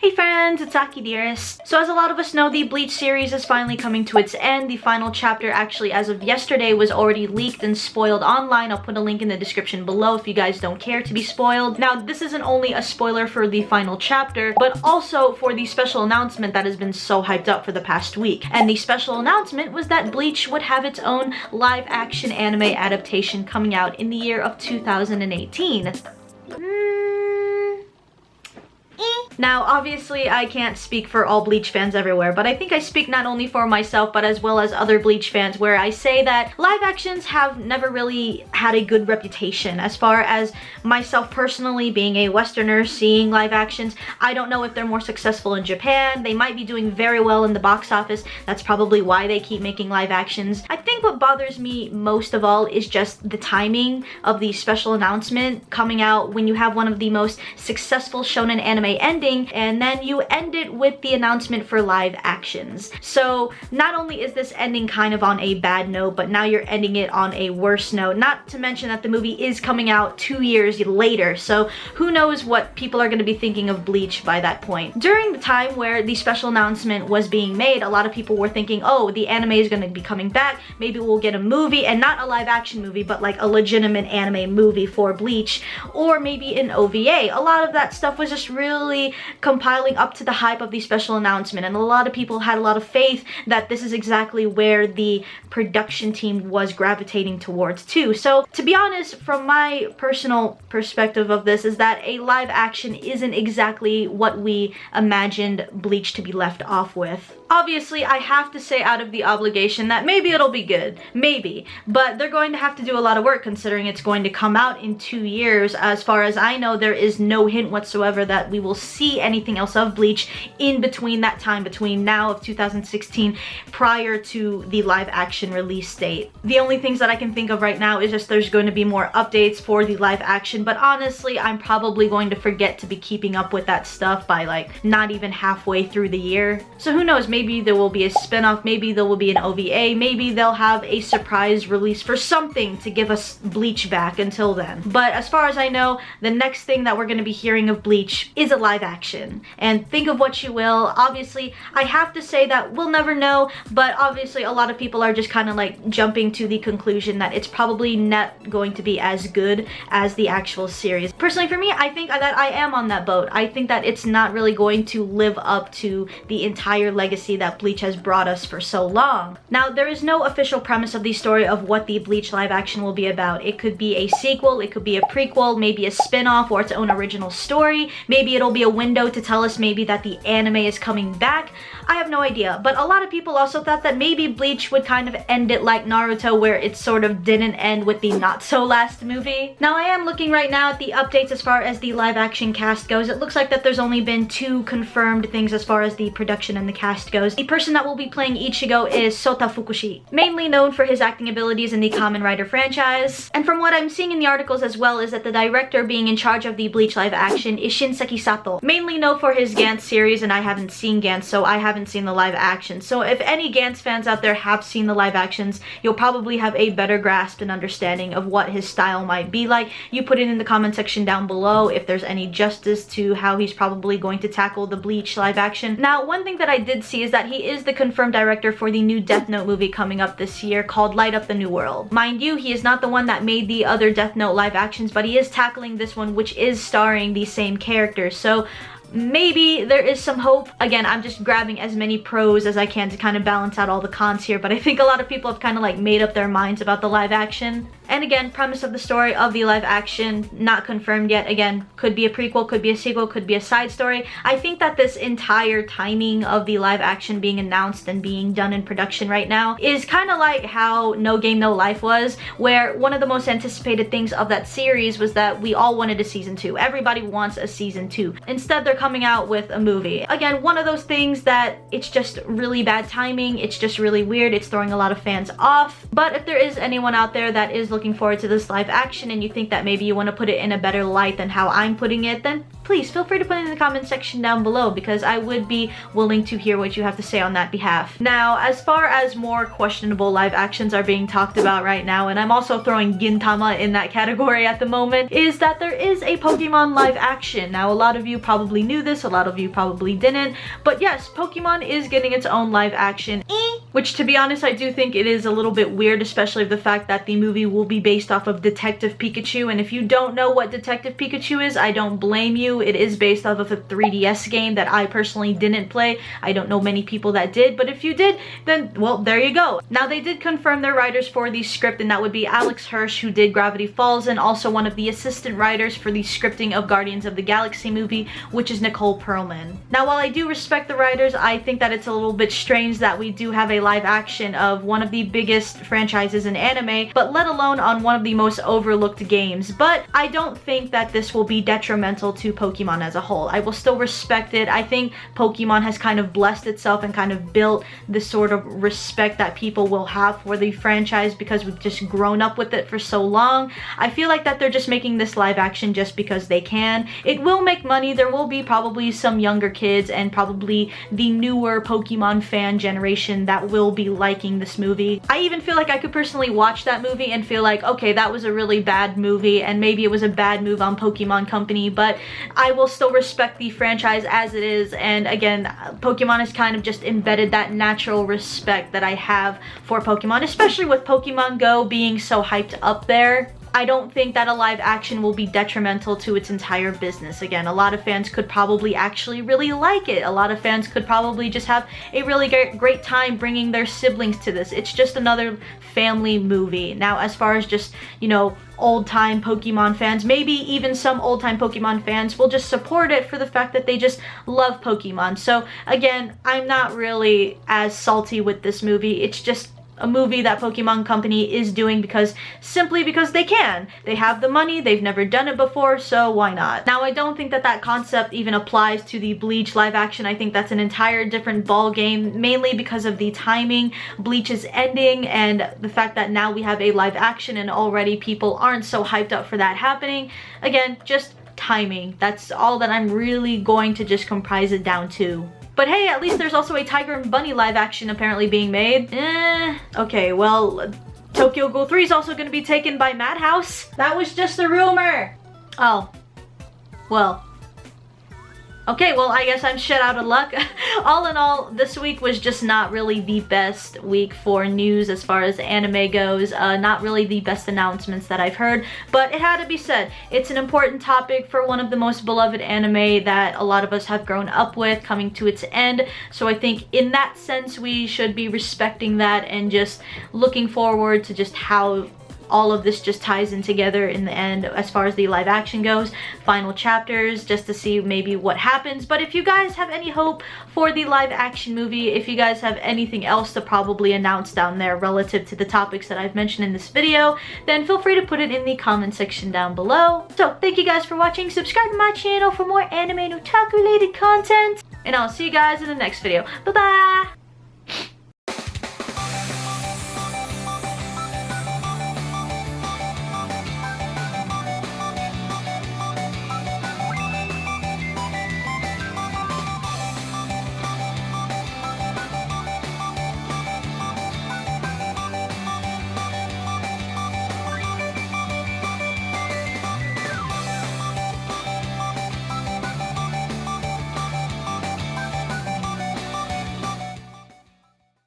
Hey friends, it's Aki Dearest. So as a lot of us know, the Bleach series is finally coming to its end. The final chapter actually as of yesterday was already leaked and spoiled online. I'll put a link in the description below if you guys don't care to be spoiled. Now this isn't only a spoiler for the final chapter, but also for the special announcement that has been so hyped up for the past week. And the special announcement was that Bleach would have its own live action anime adaptation coming out in the year of 2018. Now, obviously, I can't speak for all Bleach fans everywhere, but I think I speak not only for myself, but as well as other Bleach fans, where I say that live actions have never really had a good reputation. As far as myself personally, being a Westerner, seeing live actions, I don't know if they're more successful in Japan. They might be doing very well in the box office. That's probably why they keep making live actions. I think what bothers me most of all is just the timing of the special announcement coming out when you have one of the most successful shonen anime endings, and then you end it with the announcement for live actions. So not only is this ending kind of on a bad note, but now you're ending it on a worse note. Not to mention that the movie is coming out 2 years later, so who knows what people are going to be thinking of Bleach by that point. During the time where the special announcement was being made, a lot of people were thinking, oh, the anime is going to be coming back, maybe we'll get a movie, and not a live action movie, but like a legitimate anime movie for Bleach, or maybe an OVA. A lot of that stuff was just really compiling up to the hype of the special announcement, and a lot of people had a lot of faith that this is exactly where the production team was gravitating towards too. So to be honest, from my personal perspective of this, is that a live action isn't exactly what we imagined Bleach to be left off with. Obviously, I have to say out of the obligation that maybe it'll be good, maybe, but they're going to have to do a lot of work considering it's going to come out in 2 years. As far as I know, there is no hint whatsoever that we will see anything else of Bleach in between that time, between now of 2016 prior to the live action release date. The only things that I can think of right now is just there's going to be more updates for the live action, but honestly, I'm probably going to forget to be keeping up with that stuff by like not even halfway through the year. So who knows, maybe there will be a spin-off, maybe there will be an OVA, maybe they'll have a surprise release for something to give us Bleach back until then. But as far as I know, the next thing that we're going to be hearing of Bleach is a live action. And think of what you will. Obviously, I have to say that we'll never know, but obviously a lot of people are just kind of like jumping to the conclusion that it's probably not going to be as good as the actual series. Personally, for me, I think that I am on that boat. I think that it's not really going to live up to the entire legacy that Bleach has brought us for so long. Now, there is no official premise of the story of what the Bleach live action will be about. It could be a sequel, it could be a prequel, maybe a spin-off or its own original story. Maybe it'll be a window to tell us maybe that the anime is coming back. I have no idea, but a lot of people also thought that maybe Bleach would kind of end it like Naruto, where it sort of didn't end with the not-so-last movie. Now, I am looking right now at the updates as far as the live action cast goes. It looks like that there's only been 2 confirmed things as far as the production and the cast goes. The person that will be playing Ichigo is Sota Fukushi, mainly known for his acting abilities in the Kamen Rider franchise. And from what I'm seeing in the articles as well is that the director being in charge of the Bleach live action is Shinseki Sato, mainly known for his Gantz series, and I haven't seen Gantz, so I haven't seen the live action. So if any Gantz fans out there have seen the live actions, you'll probably have a better grasp and understanding of what his style might be like. You put it in the comment section down below if there's any justice to how he's probably going to tackle the Bleach live action. Now, one thing that I did see is that he is the confirmed director for the new Death Note movie coming up this year called Light Up the New World. Mind you, he is not the one that made the other Death Note live actions, but he is tackling this one, which is starring the same characters. So maybe there is some hope. Again, I'm just grabbing as many pros as I can to kind of balance out all the cons here, but I think a lot of people have kind of like made up their minds about the live action. And again, premise of the story of the live action, not confirmed yet. Again, could be a prequel, could be a sequel, could be a side story. I think that this entire timing of the live action being announced and being done in production right now is kind of like how No Game No Life was, where one of the most anticipated things of that series was that we all wanted a season 2. Everybody wants a season 2. Instead, they're coming out with a movie. Again, one of those things that it's just really bad timing, it's just really weird, it's throwing a lot of fans off. But if there is anyone out there that is looking forward to this live action and you think that maybe you want to put it in a better light than how I'm putting it, then please feel free to put it in the comment section down below, because I would be willing to hear what you have to say on that behalf. Now, as far as more questionable live actions are being talked about right now, and I'm also throwing Gintama in that category at the moment, is that there is a Pokemon live action. Now, a lot of you probably knew this, a lot of you probably didn't, but yes, Pokemon is getting its own live action. Which, to be honest, I do think it is a little bit weird, especially the fact that the movie will be based off of Detective Pikachu. And if you don't know what Detective Pikachu is, I don't blame you. It is based off of a 3DS game that I personally didn't play. I don't know many people that did, but if you did, then, well, there you go. Now, they did confirm their writers for the script, and that would be Alex Hirsch, who did Gravity Falls, and also one of the assistant writers for the scripting of Guardians of the Galaxy movie, which is Nicole Perlman. Now, while I do respect the writers, I think that it's a little bit strange that we do have a live action of one of the biggest franchises in anime, but let alone on one of the most overlooked games. But I don't think that this will be detrimental to Pokemon as a whole. I will still respect it. I think Pokemon has kind of blessed itself and kind of built this sort of respect that people will have for the franchise because we've just grown up with it for so long. I feel like that they're just making this live action just because they can. It will make money. There will be probably some younger kids and probably the newer Pokemon fan generation that will be liking this movie. I even feel like I could personally watch that movie and feel like, okay, that was a really bad movie and maybe it was a bad move on Pokemon Company, but I will still respect the franchise as it is. And again, Pokemon has kind of just embedded that natural respect that I have for Pokemon, especially with Pokemon Go being so hyped up there. I don't think that a live action will be detrimental to its entire business. Again, a lot of fans could probably actually really like it. A lot of fans could probably just have a really great time bringing their siblings to this. It's just another family movie. Now, as far as just, you know, old-time Pokemon fans, maybe even some old-time Pokemon fans will just support it for the fact that they just love Pokemon. So again, I'm not really as salty with this movie. It's just a movie that Pokemon Company is doing simply because they can. They have the money, they've never done it before, so why not? Now, I don't think that that concept even applies to the Bleach live action. I think that's an entire different ball game, mainly because of the timing. Bleach is ending, and the fact that now we have a live action and already people aren't so hyped up for that happening. Again, just timing. That's all that I'm really going to just comprise it down to. But hey, at least there's also a Tiger and Bunny live action apparently being made. Okay, well, Tokyo Ghoul 3 is also going to be taken by Madhouse. That was just a rumor. Oh, well. Okay, well, I guess I'm shit out of luck. All in all, this week was just not really the best week for news as far as anime goes. Not really the best announcements that I've heard, but it had to be said. It's an important topic for one of the most beloved anime that a lot of us have grown up with coming to its end. So I think in that sense, we should be respecting that and just looking forward to just how all of this just ties in together in the end as far as the live action goes, final chapters, just to see maybe what happens. But if you guys have any hope for the live action movie, if you guys have anything else to probably announce down there relative to the topics that I've mentioned in this video, then feel free to put it in the comment section down below. So thank you guys for watching. Subscribe to my channel for more anime and otaku related content, and I'll see you guys in the next video. Bye bye.